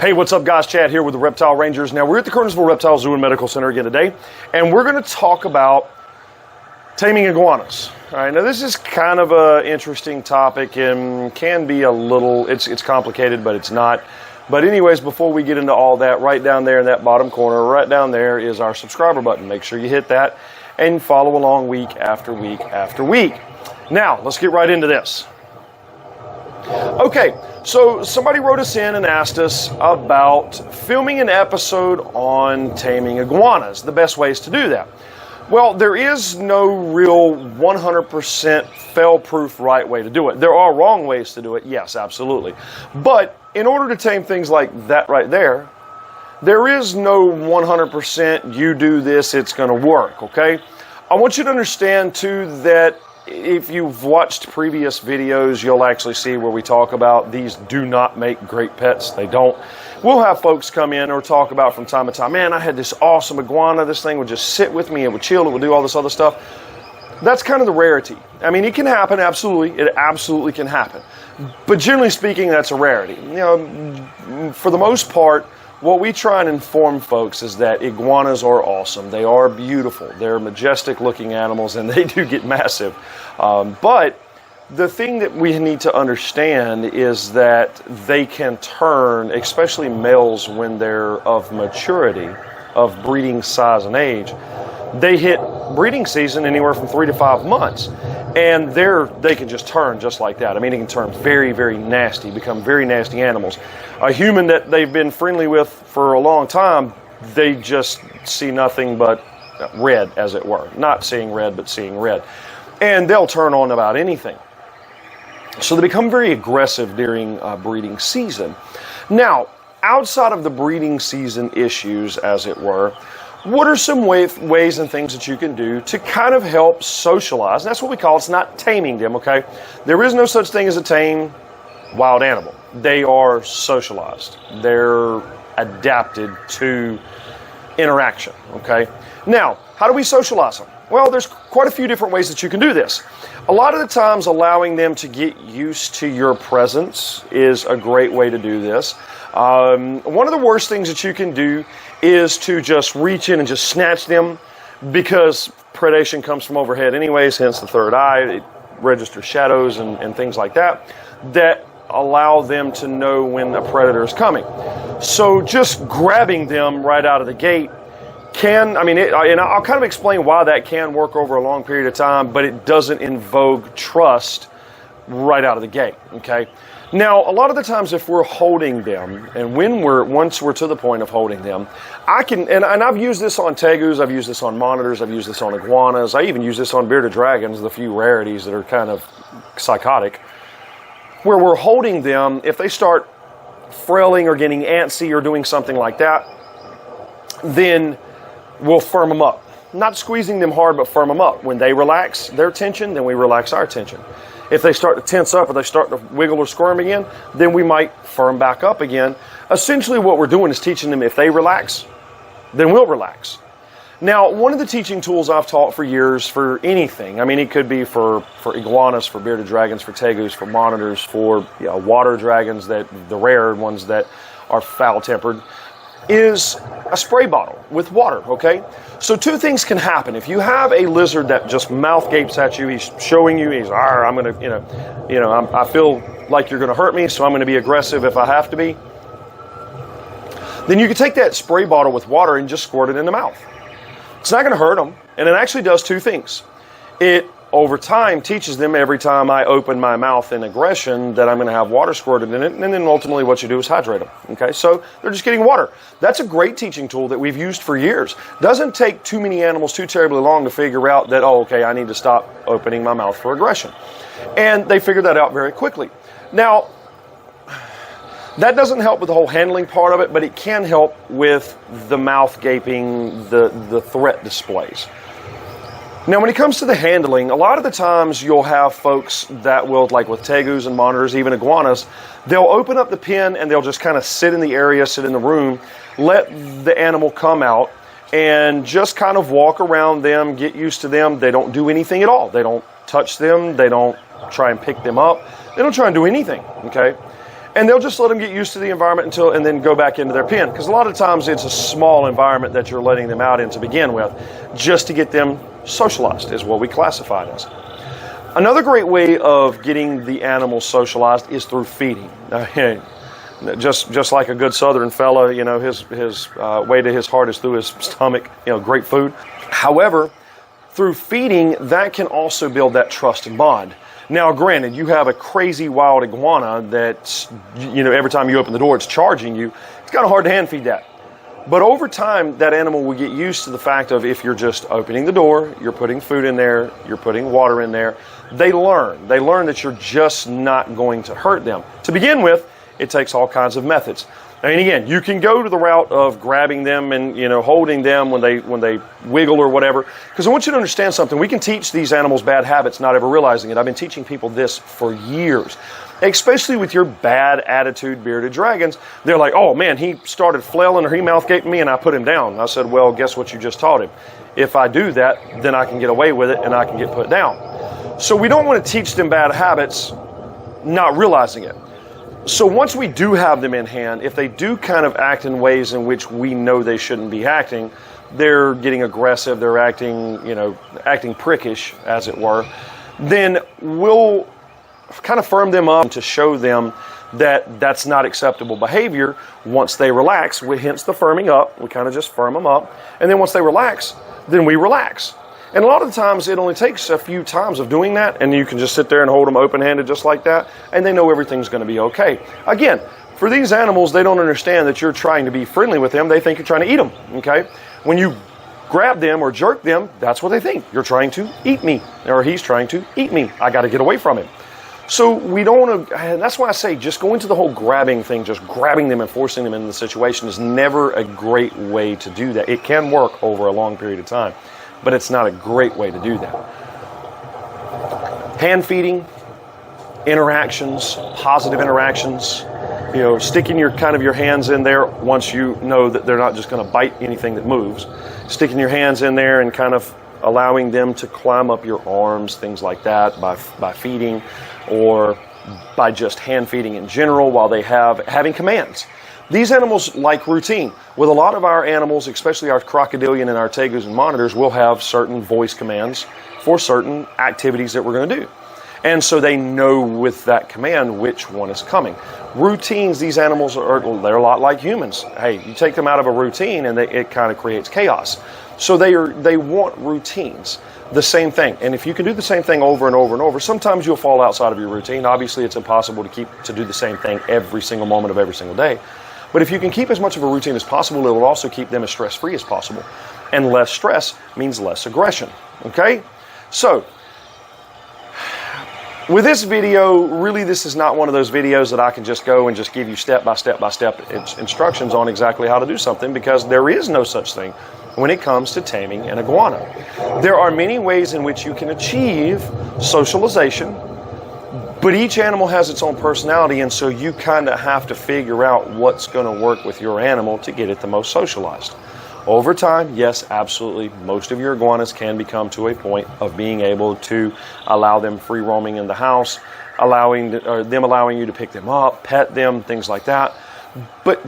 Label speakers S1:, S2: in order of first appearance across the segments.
S1: Hey, what's up guys? Chad here with the Reptile Rangers. Now we're at the Kernersville Reptile Zoo and Medical Center again today, and we're going to talk about taming iguanas. All right, now this is kind of an interesting topic and can be a little, it's complicated, but it's not. But anyways, before we get into all that, right down there in that bottom corner, right down there is our subscriber button. Make sure you hit that and follow along week after week after week. Now, let's get right into this. Okay, so somebody wrote us in and asked us about filming an episode on taming iguanas, the best ways to do that. Well, there is no real 100% fail-proof right way to do it. There are wrong ways to do it, yes, absolutely. But in order to tame things like that right there, there is no 100% you do this, it's going to work, okay? I want you to understand, too, that if you've watched previous videos, you'll actually see where we talk about these do not make great pets. They don't. We'll have folks come in or talk about from time to time, man, I had this awesome iguana. This thing would just sit with me. It would chill. It would do all this other stuff. That's kind of the rarity. I mean, it can happen, absolutely. It absolutely can happen. But generally speaking, that's a rarity. You know, for the most part, what we try and inform folks is that iguanas are awesome. They are beautiful. They're majestic looking animals and they do get massive. But the thing that we need to understand is that they can turn, especially males when they're of maturity, of breeding size and age, they hit breeding season anywhere from 3 to 5 months. And they can just turn just like that. I mean, it can turn very, very nasty, become very nasty animals. A human that they've been friendly with for a long time, they just see nothing but red, as it were. Not seeing red, but seeing red. And they'll turn on about anything. So they become very aggressive during breeding season. Now, outside of the breeding season issues, as it were, what are some ways and things that you can do to kind of help socialize? And that's what we call it. It's not taming them, okay? There is no such thing as a tame wild animal. They are socialized. They're adapted to interaction, okay? Now, how do we socialize them? Well, there's quite a few different ways that you can do this. A lot of the times, allowing them to get used to your presence is a great way to do this. One of the worst things that you can do is to just reach in and just snatch them, because predation comes from overhead anyways, hence the third eye. It registers shadows and things like that that allow them to know when a predator is coming. So just grabbing them right out of the gate and I'll kind of explain why that can work over a long period of time, but it doesn't invoke trust right out of the gate, okay? Now, a lot of the times if we're holding them, and once we're to the point of holding them, and I've used this on tegus, I've used this on monitors, I've used this on iguanas, I even use this on bearded dragons, the few rarities that are kind of psychotic, where we're holding them. If they start frailing or getting antsy or doing something like that, then we'll firm them up. Not squeezing them hard, but firm them up. When they relax their tension, then we relax our tension. If they start to tense up or they start to wiggle or squirm again, then we might firm back up again. Essentially what we're doing is teaching them, if they relax, then we'll relax. Now, one of the teaching tools I've taught for years for anything, I mean, it could be for iguanas, for bearded dragons, for tegus, for monitors, for water dragons, the rare ones that are foul-tempered, is a spray bottle with water, okay? So two things can happen. If you have a lizard that just mouth gapes at you, he's showing you, he's, I'm going to, I feel like you're going to hurt me, so I'm going to be aggressive if I have to be. Then you can take that spray bottle with water and just squirt it in the mouth. It's not going to hurt them, and it actually does two things. It, over time, teaches them every time I open my mouth in aggression that I'm going to have water squirted in it, and then ultimately what you do is hydrate them, okay? So they're just getting water. That's a great teaching tool that we've used for years. Doesn't take too many animals too terribly long to figure out that, oh, okay, I need to stop opening my mouth for aggression. And they figured that out very quickly. Now, that doesn't help with the whole handling part of it, but it can help with the mouth gaping, the threat displays. Now, when it comes to the handling, a lot of the times you'll have folks that will, like with tegus and monitors, even iguanas, they'll open up the pen and they'll just kind of sit in the area, sit in the room, let the animal come out, and just kind of walk around them, get used to them. They don't do anything at all. They don't touch them. They don't try and pick them up. They don't try and do anything, okay? And they'll just let them get used to the environment and then go back into their pen. Because a lot of times it's a small environment that you're letting them out in to begin with, just to get them socialized, is what we classify it as. Another great way of getting the animals socialized is through feeding. Just like a good Southern fella, his way to his heart is through his stomach, great food. However, through feeding, that can also build that trust and bond. Now, granted, you have a crazy wild iguana that, every time you open the door, it's charging you. It's kind of hard to hand feed that. But over time, that animal will get used to the fact of if you're just opening the door, you're putting food in there, you're putting water in there, they learn. They learn that you're just not going to hurt them. To begin with, it takes all kinds of methods. And again, you can go to the route of grabbing them and holding them when they wiggle or whatever. Because I want you to understand something. We can teach these animals bad habits, not ever realizing it. I've been teaching people this for years, especially with your bad attitude bearded dragons. They're like, oh man, he started flailing or he mouth gaped me and I put him down. I said, well, guess what you just taught him? If I do that, then I can get away with it and I can get put down. So we don't want to teach them bad habits, not realizing it. So once we do have them in hand, if they do kind of act in ways in which we know they shouldn't be acting, they're getting aggressive, they're acting prickish, as it were, then we'll kind of firm them up to show them that that's not acceptable behavior. Once they relax, hence the firming up, we kind of just firm them up. And then once they relax, then we relax. And a lot of the times it only takes a few times of doing that, and you can just sit there and hold them open-handed just like that, and they know everything's going to be okay. Again, for these animals, they don't understand that you're trying to be friendly with them. They think you're trying to eat them, okay? When you grab them or jerk them, that's what they think. You're trying to eat me, or he's trying to eat me. I got to get away from him. So we don't want to, and that's why I say just going to the whole grabbing thing, just grabbing them and forcing them into the situation is never a great way to do that. It can work over a long period of time, but it's not a great way to do that. Hand feeding, interactions, positive interactions, sticking your hands in there once you know that they're not just going to bite anything that moves. Sticking your hands in there and kind of allowing them to climb up your arms, things like that, by feeding or by just hand feeding in general while they having commands. These animals like routine. With a lot of our animals, especially our crocodilian and our tegus and monitors, will have certain voice commands for certain activities that we're going to do. And so they know with that command which one is coming. Routines, they're a lot like humans. Hey, you take them out of a routine and it kind of creates chaos. So they want routines. The same thing. And if you can do the same thing over and over and over, sometimes you'll fall outside of your routine. Obviously, it's impossible to do the same thing every single moment of every single day. But if you can keep as much of a routine as possible, it will also keep them as stress-free as possible. And less stress means less aggression. Okay? So, with this video, really this is not one of those videos that I can just go and just give you step-by-step instructions on exactly how to do something, because there is no such thing when it comes to taming an iguana. There are many ways in which you can achieve socialization, but each animal has its own personality, and so you kind of have to figure out what's going to work with your animal to get it the most socialized. Over time, yes, absolutely, most of your iguanas can become to a point of being able to allow them free roaming in the house, them allowing you to pick them up, pet them, things like that. But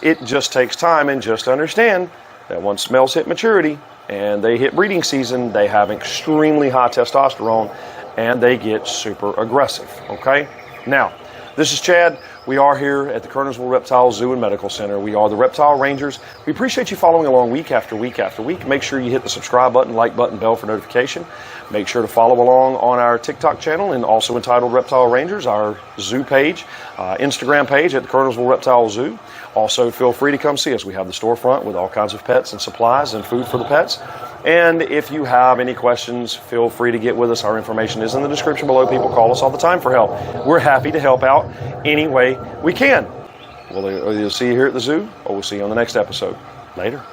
S1: it just takes time, and just understand that once males hit maturity and they hit breeding season, they have extremely high testosterone and they get super aggressive, okay? Now, this is Chad. We are here at the Kernersville Reptile Zoo and Medical Center. We are the Reptile Rangers. We appreciate you following along week after week after week. Make sure you hit the subscribe button, like button, bell for notification. Make sure to follow along on our TikTok channel and also Untitled Reptile Rangers, our zoo page, Instagram page at the Kernersville Reptile Zoo. Also, feel free to come see us. We have the storefront with all kinds of pets and supplies and food for the pets. And if you have any questions, feel free to get with us. Our information is in the description below. People call us all the time for help. We're happy to help out any way we can. We'll either see you here at the zoo or we'll see you on the next episode. Later.